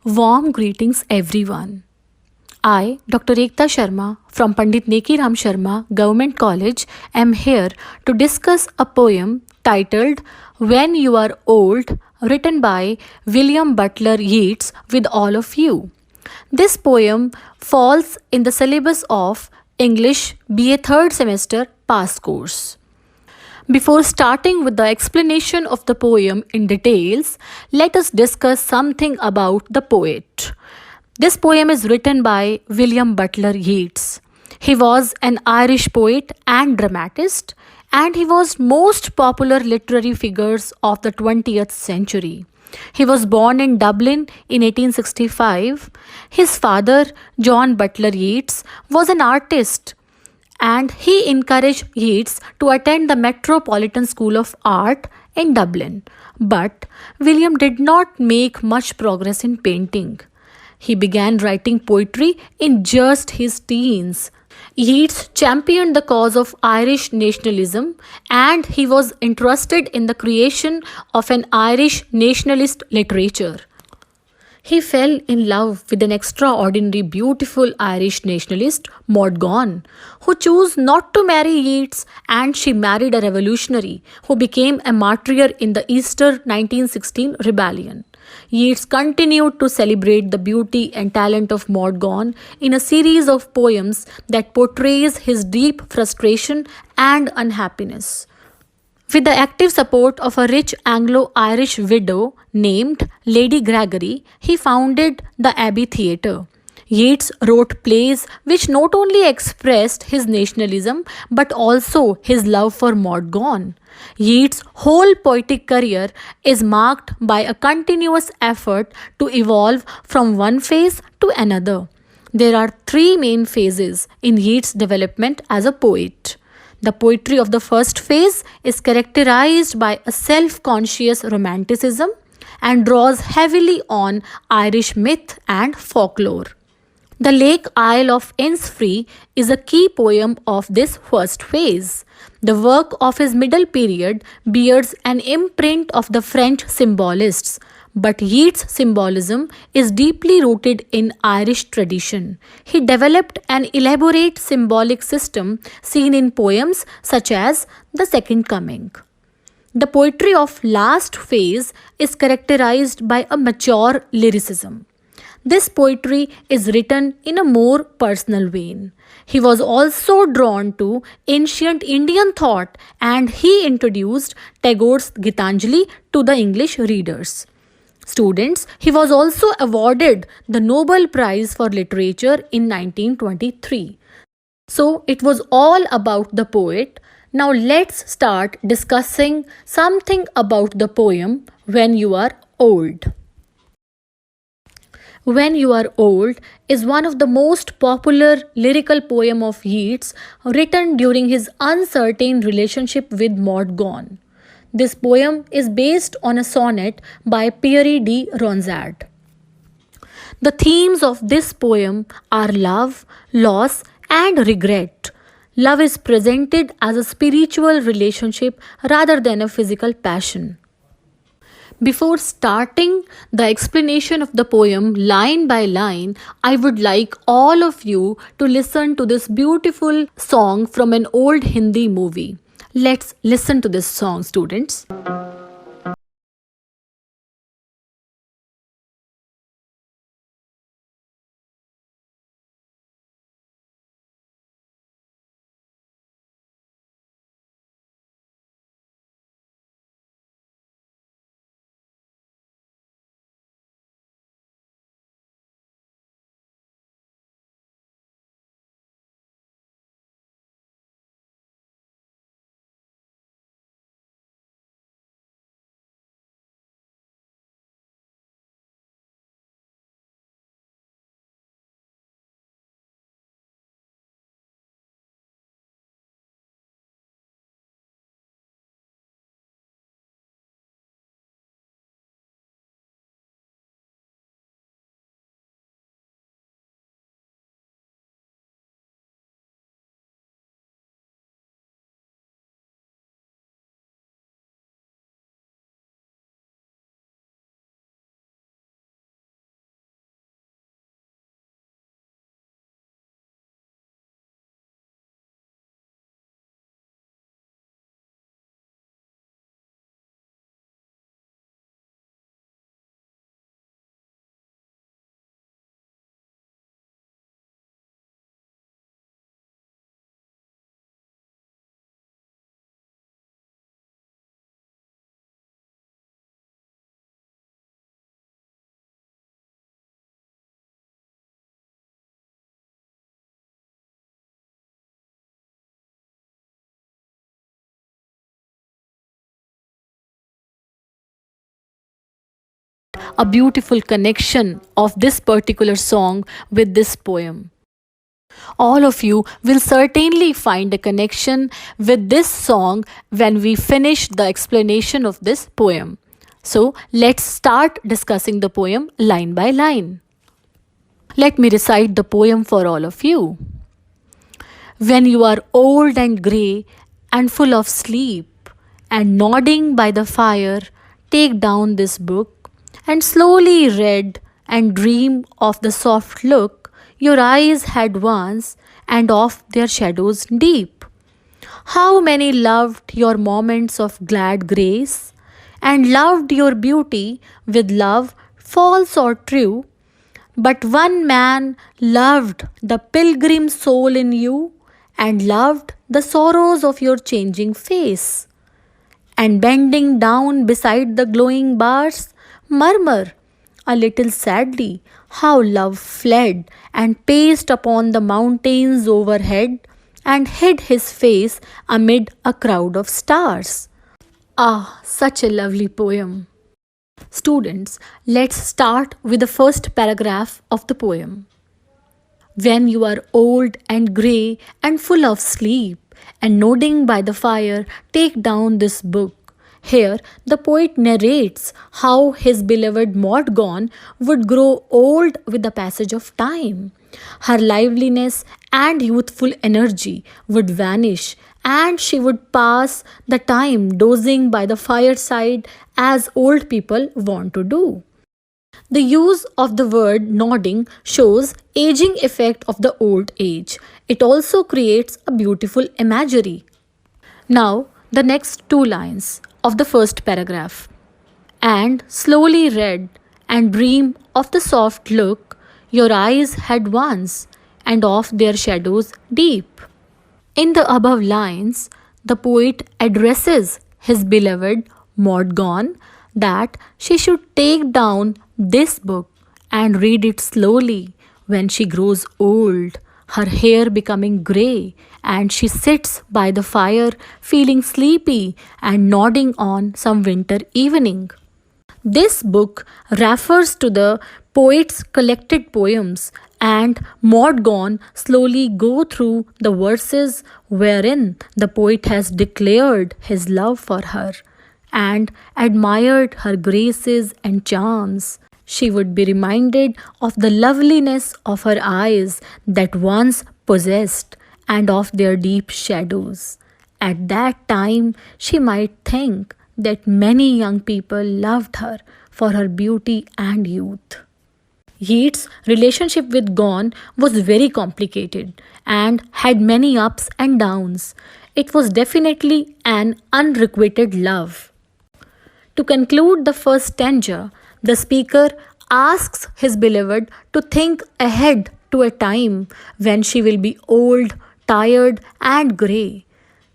Warm greetings, everyone. I, Dr. Ekta Sharma from Pandit Neki Ram Sharma Government College, am here to discuss a poem titled When You Are Old, written by William Butler Yeats with all of you. This poem falls in the syllabus of English BA 3rd semester pass course. Before starting with the explanation of the poem in details, let us discuss something about the poet. This poem is written by William Butler Yeats. He was an Irish poet and dramatist, and he was most popular literary figures of the 20th century. He was born in Dublin in 1865. His father, John Butler Yeats, was an artist and he encouraged Yeats to attend the Metropolitan School of Art in Dublin. But William did not make much progress in painting. He began writing poetry in just his teens. Yeats championed the cause of Irish nationalism and he was interested in the creation of an Irish nationalist literature. He fell in love with an extraordinary beautiful Irish nationalist, Maud Gonne, who chose not to marry Yeats, and she married a revolutionary who became a martyr in the Easter 1916 rebellion. Yeats continued to celebrate the beauty and talent of Maud Gonne in a series of poems that portrays his deep frustration and unhappiness. With the active support of a rich Anglo-Irish widow named Lady Gregory, he founded the Abbey Theatre. Yeats wrote plays which not only expressed his nationalism but also his love for Maud Gonne. Yeats' whole poetic career is marked by a continuous effort to evolve from one phase to another. There are three main phases in Yeats' development as a poet. The poetry of the first phase is characterized by a self conscious romanticism and draws heavily on Irish myth and folklore. The Lake Isle of Innisfree is a key poem of this first phase. The work of his middle period bears an imprint of the French symbolists, but Yeats' symbolism is deeply rooted in Irish tradition. He developed an elaborate symbolic system seen in poems such as The Second Coming. The poetry of last phase is characterized by a mature lyricism. This poetry is written in a more personal vein. He was also drawn to ancient Indian thought and he introduced Tagore's Gitanjali to the English readers. Students, he was also awarded the Nobel Prize for Literature in 1923. So it was all about the poet. Now let's start discussing something about the poem When You Are Old. When You Are Old is one of the most popular lyrical poem of Yeats written during his uncertain relationship with Maud Gonne. This poem is based on a sonnet by Pierre de Ronsard. The themes of this poem are love, loss, and regret. Love is presented as a spiritual relationship rather than a physical passion. Before starting the explanation of the poem line by line, I would like all of you to listen to this beautiful song from an old Hindi movie. Let's listen to this song, students. a beautiful connection of this particular song with this poem. All of you will certainly find a connection with this song when we finish the explanation of this poem. So let's start discussing the poem line by line. Let me recite the poem for all of you. When you are old and grey and full of sleep and nodding by the fire, take down this book and slowly read and dream of the soft look your eyes had once and of their shadows deep. How many loved your moments of glad grace and loved your beauty with love false or true, but one man loved the pilgrim soul in you and loved the sorrows of your changing face. And bending down beside the glowing bars, murmur a little sadly how love fled and paced upon the mountains overhead and hid his face amid a crowd of stars. Ah, such a lovely poem. Students, let's start with the first paragraph of the poem. When you are old and grey and full of sleep and nodding by the fire, take down this book. Here, the poet narrates how his beloved Mortgane would grow old with the passage of time. Her liveliness and youthful energy would vanish, and she would pass the time dozing by the fireside as old people want to do. The use of the word nodding shows aging effect of the old age. It also creates a beautiful imagery. Now, the next two lines of the first paragraph. And slowly read and dream of the soft look your eyes had once and of their shadows deep. In the above lines, the poet addresses his beloved Mortgane that she should take down this book and read it slowly when she grows old, her hair becoming grey, and she sits by the fire feeling sleepy and nodding on some winter evening. This book refers to the poet's collected poems, and Mortgane slowly go through the verses wherein the poet has declared his love for her and admired her graces and charms. She would be reminded of the loveliness of her eyes that once possessed and of their deep shadows. At that time, she might think that many young people loved her for her beauty and youth. Yeats' relationship with Gon was very complicated and had many ups and downs. It was definitely an unrequited love. To conclude the first stanza, the speaker asks his beloved to think ahead to a time when she will be old, tired, and grey.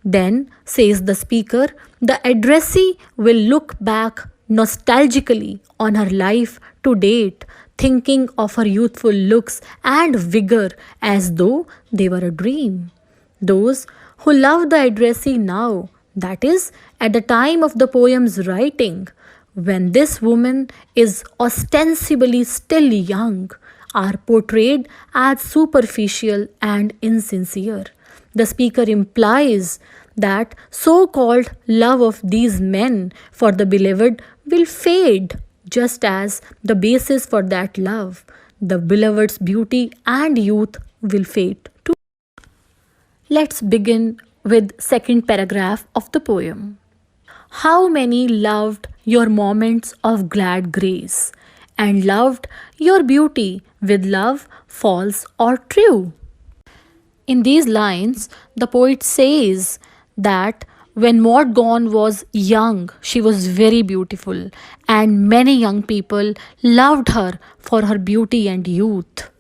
Then, says the speaker, the addressee will look back nostalgically on her life to date, thinking of her youthful looks and vigor as though they were a dream. Those who love the addressee now, that is, at the time of the poem's writing, when this woman is ostensibly still young, are portrayed as superficial and insincere. The speaker implies that so called love of these men for the beloved will fade, just as the basis for that love, the beloved's beauty and youth, will fade too. Let's begin with second paragraph of the poem. How many loved your moments of glad grace and loved your beauty with love false or true? In these lines, the poet says that when Mortgane was young, she was very beautiful, and many young people loved her for her beauty and youth.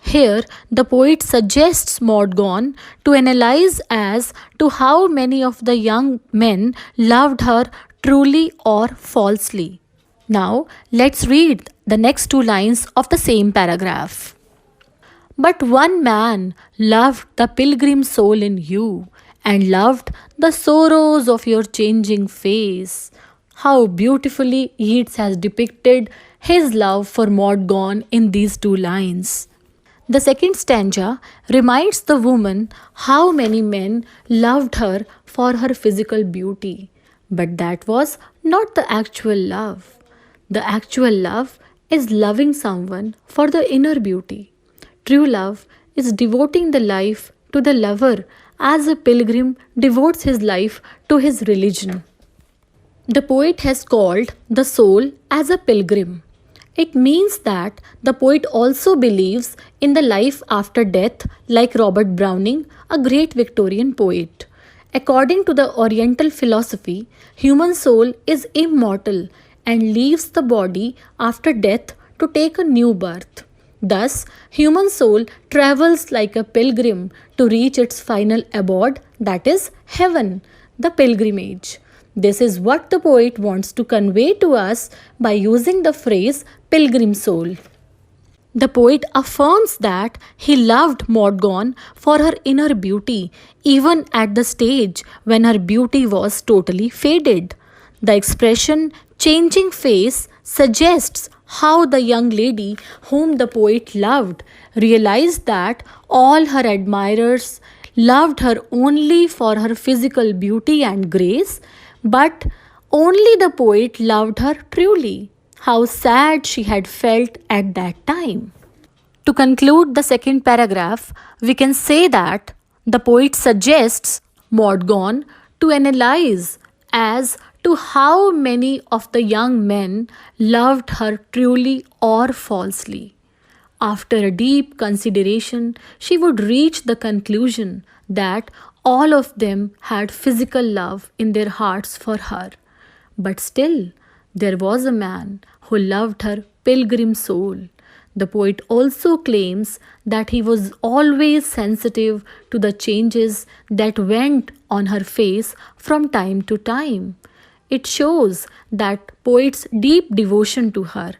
Here, the poet suggests Mortgane to analyze as to how many of the young men loved her truly or falsely. Now, let's read the next two lines of the same paragraph. But one man loved the pilgrim soul in you and loved the sorrows of your changing face. How beautifully Yeats has depicted his love for Maud Gonne in these two lines. The second stanza reminds the woman how many men loved her for her physical beauty, but that was not the actual love. The actual love is loving someone for the inner beauty. True love is devoting the life to the lover as a pilgrim devotes his life to his religion. The poet has called the soul as a pilgrim. It means that the poet also believes in the life after death, like Robert Browning, a great Victorian poet. According to the Oriental philosophy, human soul is immortal and leaves the body after death to take a new birth. Thus, human soul travels like a pilgrim to reach its final abode, that is, heaven, the pilgrimage. This is what the poet wants to convey to us by using the phrase pilgrim soul. The poet affirms that he loved Maud Gonne for her inner beauty, even at the stage when her beauty was totally faded. The expression changing face suggests how the young lady whom the poet loved realized that all her admirers loved her only for her physical beauty and grace, but only the poet loved her truly. How sad she had felt at that time. To conclude the second paragraph, we can say that the poet suggests Maud Gonne to analyze as to how many of the young men loved her truly or falsely. After a deep consideration, she would reach the conclusion that all of them had physical love in their hearts for her. But still, there was a man who loved her pilgrim soul. The poet also claims that he was always sensitive to the changes that went on her face from time to time. It shows that poet's deep devotion to her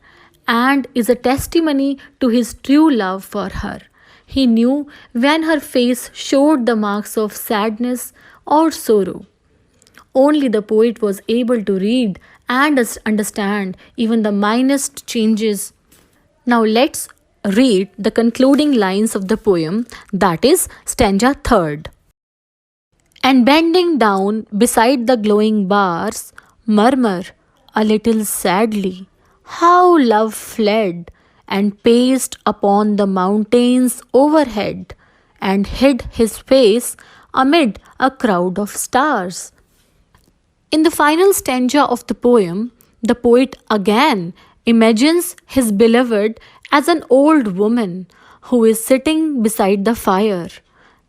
and is a testimony to his true love for her. He knew when her face showed the marks of sadness or sorrow. Only the poet was able to read and understand even the minutest changes. Now let's read the concluding lines of the poem, that is stanza third. And bending down beside the glowing bars, murmur a little sadly, how love fled and paced upon the mountains overhead, and hid his face amid a crowd of stars. In the final stanza of the poem, the poet again imagines his beloved as an old woman who is sitting beside the fire.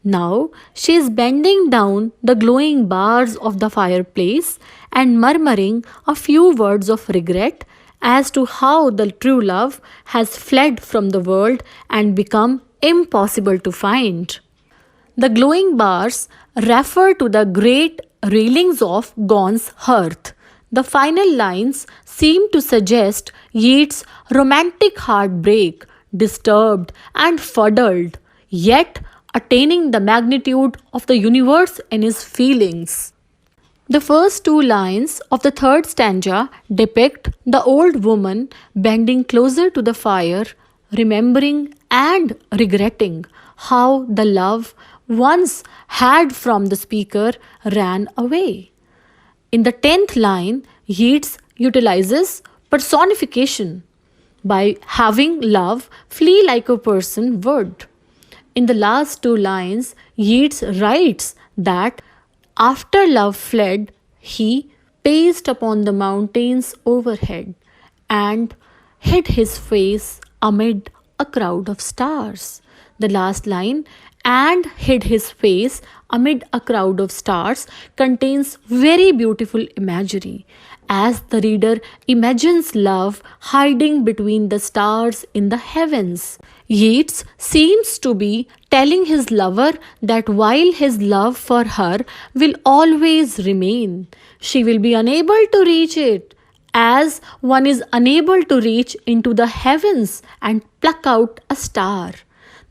Now she is bending down the glowing bars of the fireplace and murmuring a few words of regret as to how the true love has fled from the world and become impossible to find. The glowing bars refer to the great railings of Gonne's hearth. The final lines seem to suggest Yeats' romantic heartbreak, disturbed and fuddled, yet attaining the magnitude of the universe in his feelings. The first two lines of the third stanza depict the old woman bending closer to the fire, remembering and regretting how the love once had from the speaker ran away. In the 10th line, Yeats utilizes personification by having love flee like a person would. In the last two lines, Yeats writes that after love fled, he paced upon the mountains overhead and hid his face amid a crowd of stars. The last line, and hid his face amid a crowd of stars, contains very beautiful imagery as the reader imagines love hiding between the stars in the heavens. Yeats seems to be telling his lover that while his love for her will always remain, she will be unable to reach it, as one is unable to reach into the heavens and pluck out a star.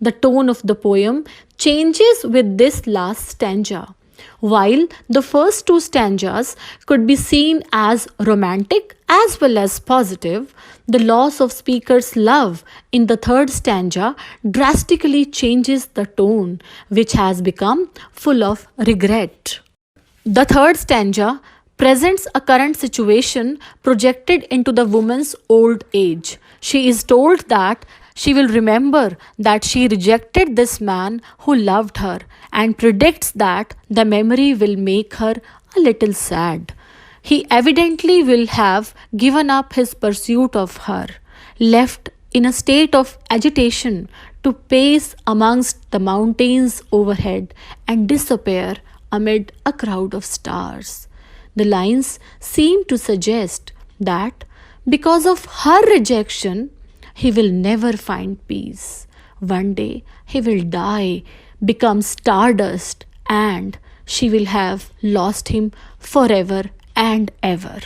The tone of the poem changes with this last stanza. While the first two stanzas could be seen as romantic as well as positive, the loss of speaker's love in the third stanza drastically changes the tone, which has become full of regret. The third stanza presents a current situation projected into the woman's old age. She is told that she will remember that she rejected this man who loved her and predicts that the memory will make her a little sad. He evidently will have given up his pursuit of her, left in a state of agitation to pace amongst the mountains overhead and disappear amid a crowd of stars. The lines seem to suggest that because of her rejection, he will never find peace. One day he will die, become stardust, and she will have lost him forever and ever.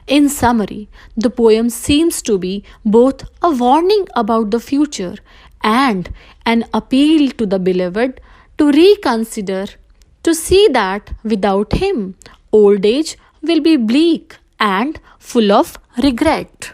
In summary, the poem seems to be both a warning about the future and an appeal to the beloved to reconsider, to see that without him, old age will be bleak and full of regret.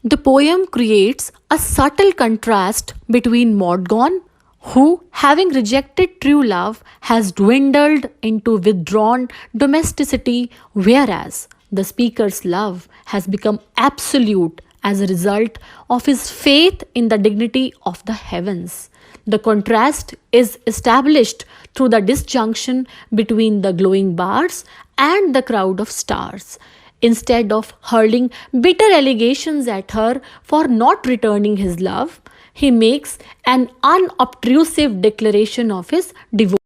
The poem creates a subtle contrast between Mordaunt, who, having rejected true love, has dwindled into withdrawn domesticity, whereas the speaker's love has become absolute as a result of his faith in the dignity of the heavens. The contrast is established through the disjunction between the glowing bars and the crowd of stars. Instead of hurling bitter allegations at her for not returning his love, he makes an unobtrusive declaration of his devotion.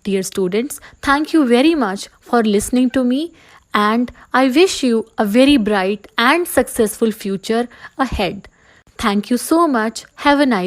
Dear students, thank you very much for listening to me, and I wish you a very bright and successful future ahead. Thank you so much. Have a nice